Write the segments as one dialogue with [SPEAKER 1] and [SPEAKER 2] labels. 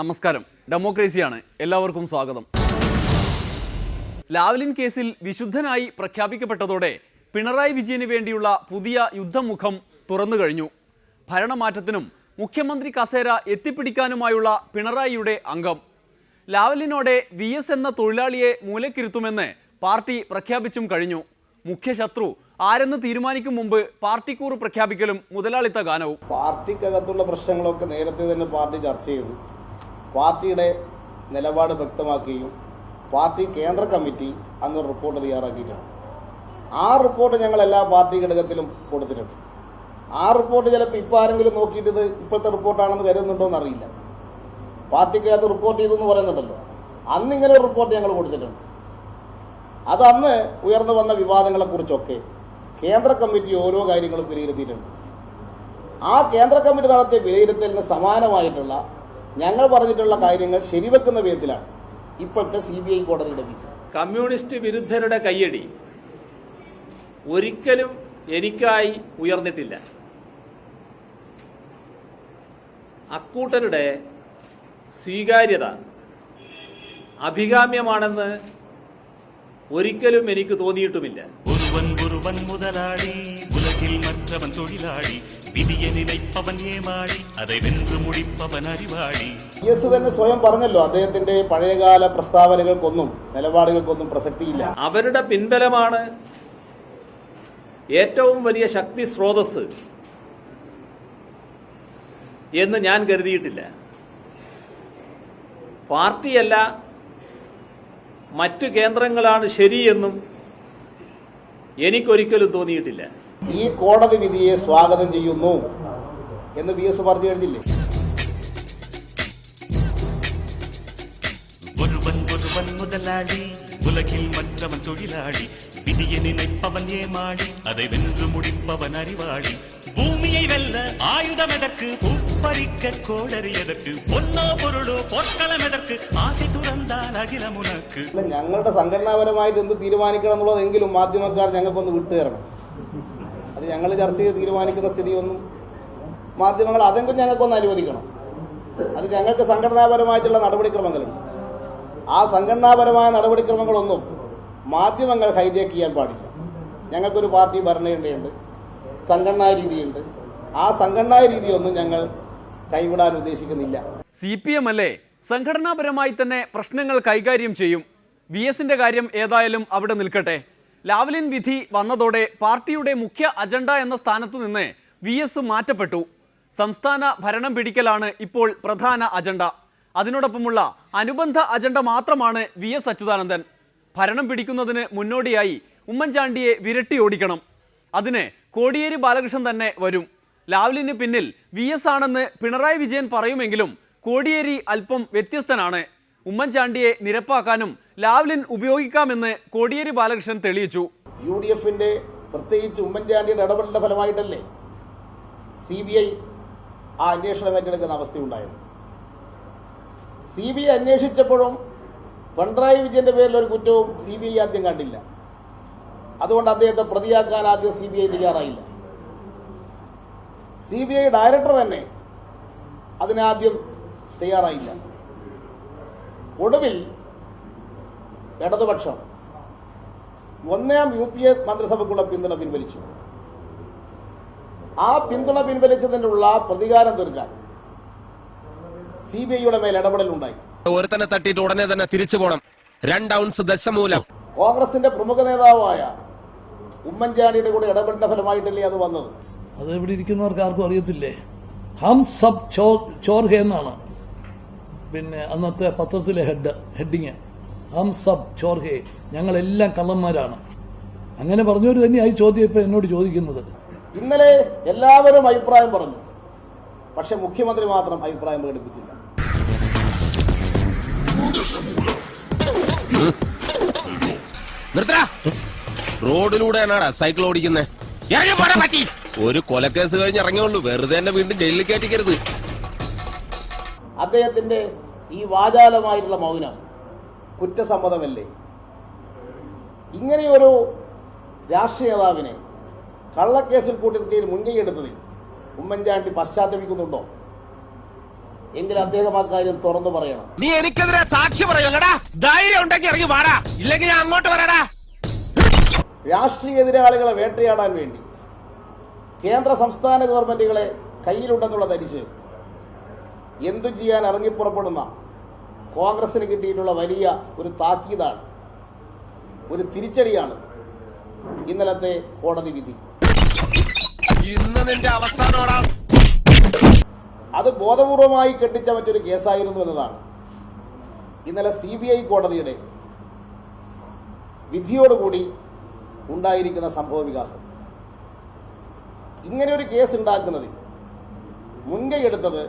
[SPEAKER 1] നമസ്കാരം. ഡെമോക്രസിയാണ്. എല്ലാവർക്കും സ്വാഗതം. ലാവ്ലിൻ കേസിൽ വിശുദ്ധനായി പ്രഖ്യാപിക്കപ്പെട്ടതോടെ പിണറായി വിജയന് വേണ്ടിയുള്ള പുതിയ യുദ്ധമുഖം തുറന്നു കഴിഞ്ഞു. ഭരണമാറ്റത്തിനും മുഖ്യമന്ത്രി കസേര എത്തിപ്പിടിക്കാനുമായുള്ള പിണറായിയുടെ അംഗം ലാവ്ലിനോടെ VS എന്ന തൊഴിലാളിയെ മൂലക്കിരുത്തുമെന്ന് പാർട്ടി പ്രഖ്യാപിച്ചും കഴിഞ്ഞു. മുഖ്യശത്രു ആരെന്ന് തീരുമാനിക്കും മുമ്പ് പാർട്ടിക്കൂർ പ്രഖ്യാപിക്കലും മുതലാളിത്ത ഗാനവും.
[SPEAKER 2] പാർട്ടിക്കകത്തുള്ള പ്രശ്നങ്ങളൊക്കെ നേരത്തെ തന്നെ പാർട്ടി ചർച്ച ചെയ്ത് പാർട്ടിയുടെ നിലപാട് വ്യക്തമാക്കുകയും പാർട്ടി കേന്ദ്ര കമ്മിറ്റി അന്ന് റിപ്പോർട്ട് തയ്യാറാക്കിയിട്ടുണ്ട്. ആ റിപ്പോർട്ട് ഞങ്ങൾ എല്ലാ പാർട്ടി ഘടകത്തിലും കൊടുത്തിട്ടുണ്ട്. ആ റിപ്പോർട്ട് ചിലപ്പോൾ ഇപ്പോൾ ആരെങ്കിലും നോക്കിയിട്ട് ഇത് ഇപ്പോഴത്തെ റിപ്പോർട്ടാണെന്ന് കരുതുന്നുണ്ടോ എന്നറിയില്ല. പാർട്ടിക്കകത്ത് റിപ്പോർട്ട് ചെയ്തു എന്ന് പറയുന്നുണ്ടല്ലോ, അന്നിങ്ങനെ ഒരു റിപ്പോർട്ട് ഞങ്ങൾ കൊടുത്തിട്ടുണ്ട്. അത് അന്ന് ഉയർന്നു വന്ന വിവാദങ്ങളെക്കുറിച്ചൊക്കെ കേന്ദ്ര കമ്മിറ്റി ഓരോ കാര്യങ്ങളും വിലയിരുത്തിയിട്ടുണ്ട്. ആ കേന്ദ്ര കമ്മിറ്റി നടത്തിയ വിലയിരുത്തലിന് സമാനമായിട്ടുള്ള ഞങ്ങൾ പറഞ്ഞിട്ടുള്ള കാര്യങ്ങൾ ശരിവെക്കുന്ന വിധത്തിലാണ് ഇപ്പോഴത്തെ CBI കോടതിയുടെ വിധി.
[SPEAKER 3] കമ്മ്യൂണിസ്റ്റ് വിരുദ്ധരുടെ കയ്യടി ഒരിക്കലും എനിക്കായി ഉയർന്നിട്ടില്ല. അക്കൂട്ടരുടെ സ്വീകാര്യത അഭികാമ്യമാണെന്ന് ഒരിക്കലും എനിക്ക് തോന്നിയിട്ടുമില്ല.
[SPEAKER 4] ஒருவன் முதலாளி உலகில் மற்றவன் தொழிலாளி விதியை நினைப்பவன் ஏமாளி அதை வென்று முடிப்பவன் அறிவாளി.
[SPEAKER 2] VS തന്നെ സ്വയം പറഞ്ഞല്ലോ, അദ്ദേഹത്തിന്റെ പഴയകാല പ്രസ്താവനകൾക്കൊന്നും നിലപാടുകൾക്കൊന്നും പ്രസക്തിയില്ല.
[SPEAKER 3] അവരുടെ പിൻബലമാണ് ഏറ്റവും വലിയ ശക്തി സ്രോതസ് എന്ന് ഞാൻ കരുതിയിട്ടില്ല. പാർട്ടിയല്ല മറ്റു കേന്ദ്രങ്ങളാണ് ശരിയെന്നും എനിക്കൊരിക്കലും തോന്നിയിട്ടില്ല.
[SPEAKER 2] ഈ കോടതി വിധിയെ സ്വാഗതം ചെയ്യുന്നു എന്ന് VS പറഞ്ഞു കഴിഞ്ഞില്ലേ?
[SPEAKER 4] ஒருவன் முதலாளி உலகில் மற்றவன் தொழிலாளி விதியை நினைப்பவன் ஏமாளி அதை வென்று முடிப்பவன் அறிவாளி. பூமியை வெல்ல ஆயுதம் எதற்கு, பூப்பறிக்க கோடரி எதற்கு, பொன்னோ பொருளோ பொற்களம் எதற்கு, ஆசை തുറന്നാൽ അഖിലം ഉനക്ക്.
[SPEAKER 2] ഞങ്ങളുടെ സംഘടനാപരമായിട്ട് എന്ത് തീരുമാനിക്കണം എന്നുള്ളതെങ്കിലും മാധ്യമക്കാർ ഞങ്ങൾക്കൊന്ന് വിട്ടുതരണം. അത് ഞങ്ങൾ ചർച്ച ചെയ്ത് തീരുമാനിക്കുന്ന സ്ഥിതിയൊന്നും മാധ്യമങ്ങൾ അതെങ്കിലും ഞങ്ങൾക്കൊന്ന് അനുവദിക്കണം. അത് ഞങ്ങൾക്ക് സംഘടനാപരമായിട്ടുള്ള നടപടിക്രമങ്ങളുണ്ട്. ആ സംഘടനാപരമായ നടപടിക്രമങ്ങളൊന്നും മാധ്യമങ്ങൾ ഹൈജാക്ക് ചെയ്യാൻ പാടില്ല. ഞങ്ങൾക്കൊരു പാർട്ടി ഭരണഘടനയുണ്ട്, സംഘടനാ രീതിയുണ്ട്. ആ സംഘടനാ രീതിയൊന്നും ഞങ്ങൾ കൈവിടാൻ ഉദ്ദേശിക്കുന്നില്ല.
[SPEAKER 1] CPM അല്ലേ സംഘടനാപരമായി തന്നെ പ്രശ്നങ്ങൾ കൈകാര്യം ചെയ്യും. VSന്റെ കാര്യം ഏതായാലും അവിടെ നിൽക്കട്ടെ. ലാവ്ലിൻ വിധി വന്നതോടെ പാർട്ടിയുടെ മുഖ്യ അജണ്ട എന്ന സ്ഥാനത്തു നിന്ന് VS മാറ്റപ്പെട്ടു. സംസ്ഥാന ഭരണം പിടിക്കലാണ് ഇപ്പോൾ പ്രധാന അജണ്ട. അതിനോടൊപ്പമുള്ള അനുബന്ധ അജണ്ട മാത്രമാണ് VS അച്യുതാനന്ദൻ. ഭരണം പിടിക്കുന്നതിന് മുന്നോടിയായി ഉമ്മൻചാണ്ടിയെ വിരട്ടി ഓടിക്കണം. അതിന് കോടിയേരി ബാലകൃഷ്ണൻ തന്നെ വരും. ലാവ്ലിന് പിന്നിൽ VS ആണെന്ന് പിണറായി വിജയൻ പറയുമെങ്കിലും കോടിയേരി അല്പം വ്യത്യസ്തനാണ്. ഉമ്മൻചാണ്ടിയെ നിരപ്പാക്കാനും ലാവ്ലിൻ ഉപയോഗിക്കാമെന്ന് കോടിയേരി ബാലകൃഷ്ണൻ തെളിയിച്ചു.
[SPEAKER 2] UDFന്റെ പ്രത്യേകിച്ച് ഉമ്മൻചാണ്ടിയുടെ ഇടപെടലിന്റെ ഫലമായിട്ടല്ലേ CBI ആ അന്വേഷണം ഏറ്റെടുക്കുന്ന അവസ്ഥയുണ്ടായത്. CBI അന്വേഷിച്ചപ്പോഴും പിണറായി വിജയന്റെ പേരിൽ ഒരു കുറ്റവും CBI ആദ്യം കണ്ടില്ല. അതുകൊണ്ട് അദ്ദേഹത്തെ പ്രതിയാക്കാൻ ആദ്യം CBI തയ്യാറായില്ല. CBI ഡയറക്ടർ തന്നെ അതിനാദ്യം തയ്യാറായില്ല. ഒടുവിൽ ഇടതുപക്ഷം 1ാം UPA മന്ത്രിസഭയ്ക്കുള്ള പിന്തുണ പിൻവലിച്ചു. ആ പിന്തുണ പിൻവലിച്ചതിനുള്ള പ്രതികാരം തീർക്കാൻ CBIയുടെ മേൽ ഇടപെടലുണ്ടായി.
[SPEAKER 5] ഒരുത്തനെ തട്ടിയിട്ട് ഉടനെ തന്നെ തിരിച്ചു പോകണം. 2 ഔൺസ് ദശമൂലം.
[SPEAKER 2] കോൺഗ്രസിന്റെ പ്രമുഖ നേതാവായ ഉമ്മൻചാണ്ടിയുടെ കൂടെ ഇടപെടലിന്റെ ഫലമായിട്ടല്ലേ അത് വന്നത്.
[SPEAKER 6] അത് ഇവിടെ ഇരിക്കുന്നവർക്ക് ആർക്കും അറിയത്തില്ലേ? ഹം സബ് ചോർ ഹേ എന്നാണ് പിന്നെ അന്നത്തെ പത്രത്തിലെ ഹെഡിങ്. ഹം സബ് ചോർ ഹേ, ഞങ്ങളെല്ലാം കള്ളന്മാരാണ്. അങ്ങനെ പറഞ്ഞവർ തന്നെയായി ചോദ്യം ഇപ്പം എന്നോട് ചോദിക്കുന്നത്.
[SPEAKER 2] ഇന്നലെ എല്ലാവരും അഭിപ്രായം പറഞ്ഞു, പക്ഷെ മുഖ്യമന്ത്രി മാത്രം അഭിപ്രായം പ്രകടിപ്പിച്ചില്ല.
[SPEAKER 5] റോഡിലൂടെയാണാടാ സൈക്കിൾ ഓടിക്കുന്നത്. ഒരു കൊലക്കേസ് കഴിഞ്ഞ് ഇറങ്ങിയുള്ളൂ, വെറുതെ തന്നെ വീണ്ടും ജയിലിൽ കയറ്റിക്കരുത്.
[SPEAKER 2] അദ്ദേഹത്തിന്റെ ഈ വാചാലമായിട്ടുള്ള മൗനം കുറ്റസമ്മതമല്ലേ? ഇങ്ങനെയൊരു രാഷ്ട്രീയ നേതാവിനെ കള്ളക്കേസിൽ കൂട്ടിൽ മുൻകൈയെടുത്തതിൽ ഉമ്മൻചാണ്ടി പശ്ചാത്തപിക്കുന്നുണ്ടോ? എങ്കിൽ അദ്ദേഹം ആ കാര്യം തുറന്നു പറയണം.
[SPEAKER 5] നീ എനിക്കെതിരെ സാക്ഷി പറയൂലടാ. ധൈര്യം ഉണ്ടെങ്കിൽ ഇറങ്ങി വാടാ, ഇല്ലെങ്കിൽ ഞാൻ അങ്ങോട്ട് വരാടാ.
[SPEAKER 2] രാഷ്ട്രീയ എതിരാളികളെ വേട്ടയാടാൻ വേണ്ടി കേന്ദ്ര സംസ്ഥാന ഗവൺമെന്റുകളെ കയ്യിലുണ്ടെന്നുള്ള ധരിച്ച് എന്തു ചെയ്യാൻ ഇറങ്ങിപ്പുറപ്പെടുന്ന കോൺഗ്രസിന് കിട്ടിയിട്ടുള്ള വലിയ ഒരു താക്കീതാണ്, ഒരു തിരിച്ചടിയാണ് ഇന്നലത്തെ കോടതി വിധി.
[SPEAKER 5] ഇന്ന് നിന്റെ അവസാനോടാ.
[SPEAKER 2] അത് ബോധപൂർവമായി കെട്ടിച്ചമച്ചൊരു കേസായിരുന്നു എന്നതാണ് ഇന്നലെ CBI കോടതിയുടെ വിധിയോടുകൂടി ഉണ്ടായിരിക്കുന്ന സംഭവ വികാസം. ഇങ്ങനെ ഒരു കേസ് ഉണ്ടാക്കുന്നതിൽ മുൻകൈ എടുത്തത്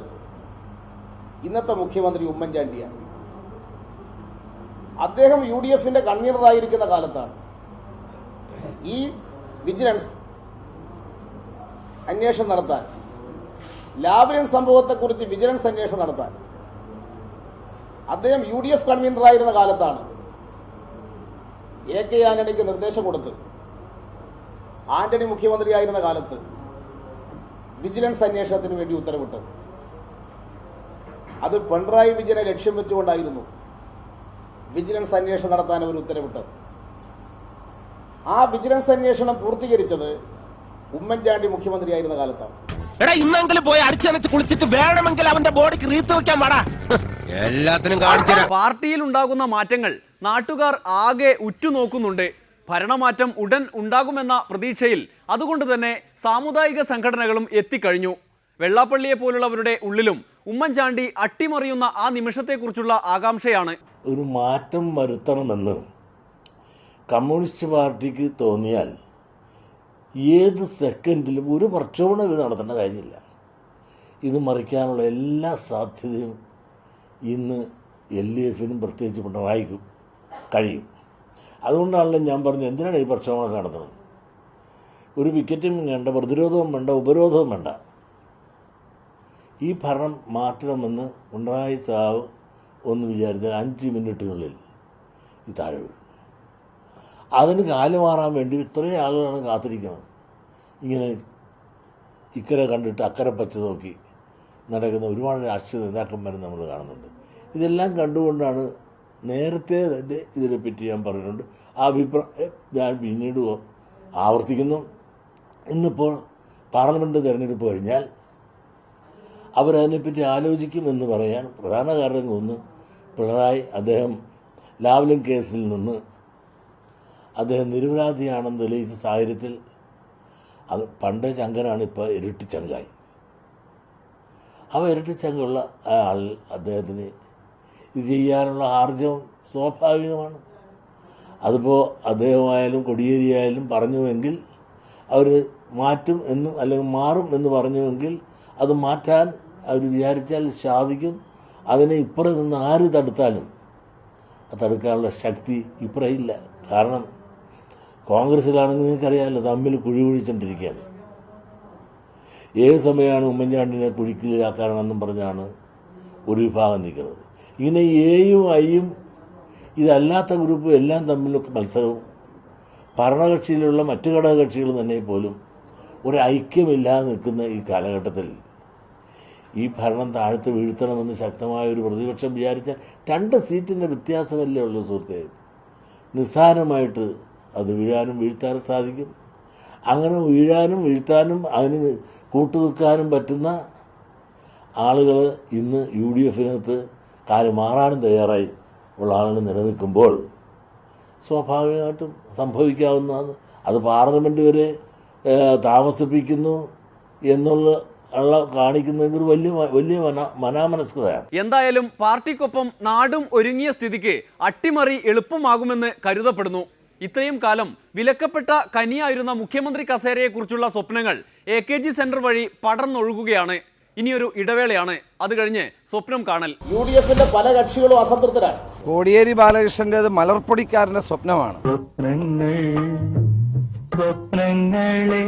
[SPEAKER 2] ഇന്നത്തെ മുഖ്യമന്ത്രി ഉമ്മൻചാണ്ടിയാണ്. അദ്ദേഹം UDFന്റെ കൺവീനറായിരിക്കുന്ന കാലത്താണ് ഈ വിജിലൻസ് അന്വേഷണം നടത്താൻ, ലാവ്ലിൻ സംഭവത്തെക്കുറിച്ച് വിജിലൻസ് അന്വേഷണം നടത്താൻ അദ്ദേഹം UDF കൺവീനറായിരുന്ന കാലത്താണ് AK ആന്റണിക്ക് നിർദ്ദേശം കൊടുത്ത് ആന്റണി മുഖ്യമന്ത്രിയായിരുന്ന കാലത്ത് വിജിലൻസ് അന്വേഷണത്തിന് വേണ്ടി ഉത്തരവിട്ടത്. അത് പിണറായി വിജയനെ ലക്ഷ്യം വെച്ചുകൊണ്ടായിരുന്നു വിജിലൻസ് അന്വേഷണം നടത്താൻ അവർ ഉത്തരവിട്ടത്. ആ വിജിലൻസ് അന്വേഷണം പൂർത്തീകരിച്ചത് ഉമ്മൻചാണ്ടി മുഖ്യമന്ത്രിയായിരുന്ന കാലത്താണ്.
[SPEAKER 5] എടാ, ഇന്നെങ്കിലും പോയി അടിച്ചനച്ച് കുളിച്ചിട്ട് വേണമെങ്കിൽ അവന്റെ ബോഡിക്ക് റീത്ത് വെക്കാൻ പാടാ. എല്ലാത്തിനും കാണിച്ചു.
[SPEAKER 1] പാർട്ടിയിൽ ഉണ്ടാകുന്ന മാറ്റങ്ങൾ നാട്ടുകാർ ആകെ ഉറ്റുനോക്കുന്നുണ്ട്. ഭരണമാറ്റം ഉടൻ ഉണ്ടാകുമെന്ന പ്രതീക്ഷയിൽ അതുകൊണ്ട് തന്നെ സാമുദായിക സംഘടനകളും എത്തിക്കഴിഞ്ഞു. വെള്ളാപ്പള്ളിയെ പോലുള്ളവരുടെ ഉള്ളിലും ഉമ്മൻചാണ്ടി അട്ടിമറിയുന്ന ആ നിമിഷത്തെക്കുറിച്ചുള്ള ആകാംക്ഷയാണ്.
[SPEAKER 7] ഒരു മാറ്റം വരുത്തണമെന്ന് കമ്മ്യൂണിസ്റ്റ് പാർട്ടിക്ക് തോന്നിയാൽ ഏത് സെക്കൻഡിലും ഒരു പ്രക്ഷോഭണം ഇത് നടത്തേണ്ട കാര്യമില്ല. ഇത് മറിക്കാനുള്ള എല്ലാ സാധ്യതയും ഇന്ന് LDFനും പ്രത്യേകിച്ച് പിണറായിക്കും കഴിയും. അതുകൊണ്ടാണല്ലോ ഞാൻ പറഞ്ഞത്, എന്തിനാണ് ഈ പ്രക്ഷോഭമൊക്കെ നടത്തുന്നത്? ഒരു വിക്കറ്റും വേണ്ട, പ്രതിരോധവും വേണ്ട, ഉപരോധവും വേണ്ട. ഈ ഭരണം മാറ്റണമെന്ന് പിണറായി സാവ് ഒന്ന് വിചാരിച്ചാൽ 5 മിനിറ്റിനുള്ളിൽ ഈ താഴെ വീഴും. അതിന് കാലുമാറാൻ വേണ്ടി ഇത്രയും ആളുകളാണ് കാത്തിരിക്കുന്നത്. ഇങ്ങനെ ഇക്കരെ കണ്ടിട്ട് അക്കരെ പച്ച നോക്കി നടക്കുന്ന ഒരുപാട് രാഷ്ട്രീയ നേതാക്കന്മാരും നമ്മൾ കാണുന്നുണ്ട്. ഇതെല്ലാം കണ്ടുകൊണ്ടാണ് നേരത്തെ തന്നെ ഇതിനെപ്പറ്റി ഞാൻ പറഞ്ഞിട്ടുണ്ട്. ആ അഭിപ്രായം ഞാൻ പിന്നീട് ആവർത്തിക്കുന്നു. ഇന്നിപ്പോൾ പാർലമെൻറ്റ് തിരഞ്ഞെടുപ്പ് കഴിഞ്ഞാൽ അവരതിനെപ്പറ്റി ആലോചിക്കുമെന്ന് പറയാൻ പ്രധാന കാരണം ഒന്ന്, പിണറായി അദ്ദേഹം ലാവ്ലിൻ കേസിൽ നിന്ന് അദ്ദേഹം നിരപരാധിയാണെന്ന് തെളിയിച്ച സാഹചര്യത്തിൽ അത് പണ്ടേ ചങ്കനാണ്, ഇപ്പോൾ ഇരട്ടി ചങ്കായി. ഇരട്ടി ചങ്കുള്ള ആൾ അദ്ദേഹത്തിന് ഇത് ചെയ്യാനുള്ള ആർജവം സ്വാഭാവികമാണ്. അതിപ്പോൾ അദ്ദേഹമായാലും കൊടിയേരിയായാലും പറഞ്ഞുവെങ്കിൽ അവർ മാറ്റും എന്നും അല്ലെങ്കിൽ മാറും എന്ന് പറഞ്ഞുവെങ്കിൽ അത് മാറ്റാൻ അവർ വിചാരിച്ചാൽ സാധിക്കും. അതിനെ ഇപ്പുറം നിന്ന് ആര് തടുത്താലും തടുക്കാനുള്ള ശക്തി ഇപ്പുറം ഇല്ല. കാരണം കോൺഗ്രസ്സിലാണെങ്കിൽ നിങ്ങൾക്കറിയാമല്ലോ, തമ്മിൽ കുഴി കുഴിച്ചുകൊണ്ടിരിക്കുകയാണ്. ഏത് സമയമാണ് ഉമ്മൻചാണ്ടിനെ കുഴിക്കിലാക്കാനെന്നും പറഞ്ഞാണ് ഒരു വിഭാഗം നിൽക്കുന്നത്. ഇങ്ങനെ Aയും Iയും ഇതല്ലാത്ത ഗ്രൂപ്പും എല്ലാം തമ്മിലൊക്കെ മത്സരവും, ഭരണകക്ഷിയിലുള്ള മറ്റ് ഘടകകക്ഷികൾ തന്നെ പോലും ഒരു ഐക്യമില്ലാതെ നിൽക്കുന്ന ഈ കാലഘട്ടത്തിൽ ഈ ഭരണം താഴ്ത്ത് വീഴ്ത്തണമെന്ന് ശക്തമായ ഒരു പ്രതിപക്ഷം വിചാരിച്ചാൽ 2 സീറ്റിൻ്റെ വ്യത്യാസമല്ലേ ഉള്ളൂ സുഹൃത്തേ. നിസ്സാരമായിട്ട് അത് വീഴാനും വീഴ്ത്താനും സാധിക്കും. അങ്ങനെ വീഴാനും വീഴ്ത്താനും അതിന് കൂട്ടുനിൽക്കാനും പറ്റുന്ന ആളുകൾ ഇന്ന് UDFനകത്ത് കാര്യം മാറാനും തയ്യാറായി ഉള്ള ആളുകൾ നിലനിൽക്കുമ്പോൾ സ്വാഭാവികമായിട്ടും സംഭവിക്കാവുന്നതാണ്. അത് പാർലമെൻറ്റ് വരെ താമസിപ്പിക്കുന്നു എന്നുള്ള കാണിക്കുന്നതിൽ വലിയ മനാമനസ്കതയാണ്.
[SPEAKER 1] എന്തായാലും പാർട്ടിക്കൊപ്പം നാടും ഒരുങ്ങിയ സ്ഥിതിക്ക് അട്ടിമറി എളുപ്പമാകുമെന്ന് കരുതപ്പെടുന്നു. ഇത്രയും കാലം വിലക്കപ്പെട്ട കനിയായിരുന്ന മുഖ്യമന്ത്രി കസേരയെക്കുറിച്ചുള്ള സ്വപ്നങ്ങൾ AKG സെന്റർ വഴി പടർന്നൊഴുകുകയാണ്. ഇനിയൊരു ഇടവേളയാണ്, അത് കഴിഞ്ഞ് സ്വപ്നം കാണൽ.
[SPEAKER 2] UDFന്റെ പല കക്ഷികളും അസംതൃപ്തരാണ്.
[SPEAKER 8] കോടിയേരി ബാലകൃഷ്ണന്റേത് മലർപ്പൊടിക്കാരന്റെ സ്വപ്നമാണ്.
[SPEAKER 9] സ്വപ്നങ്ങളെ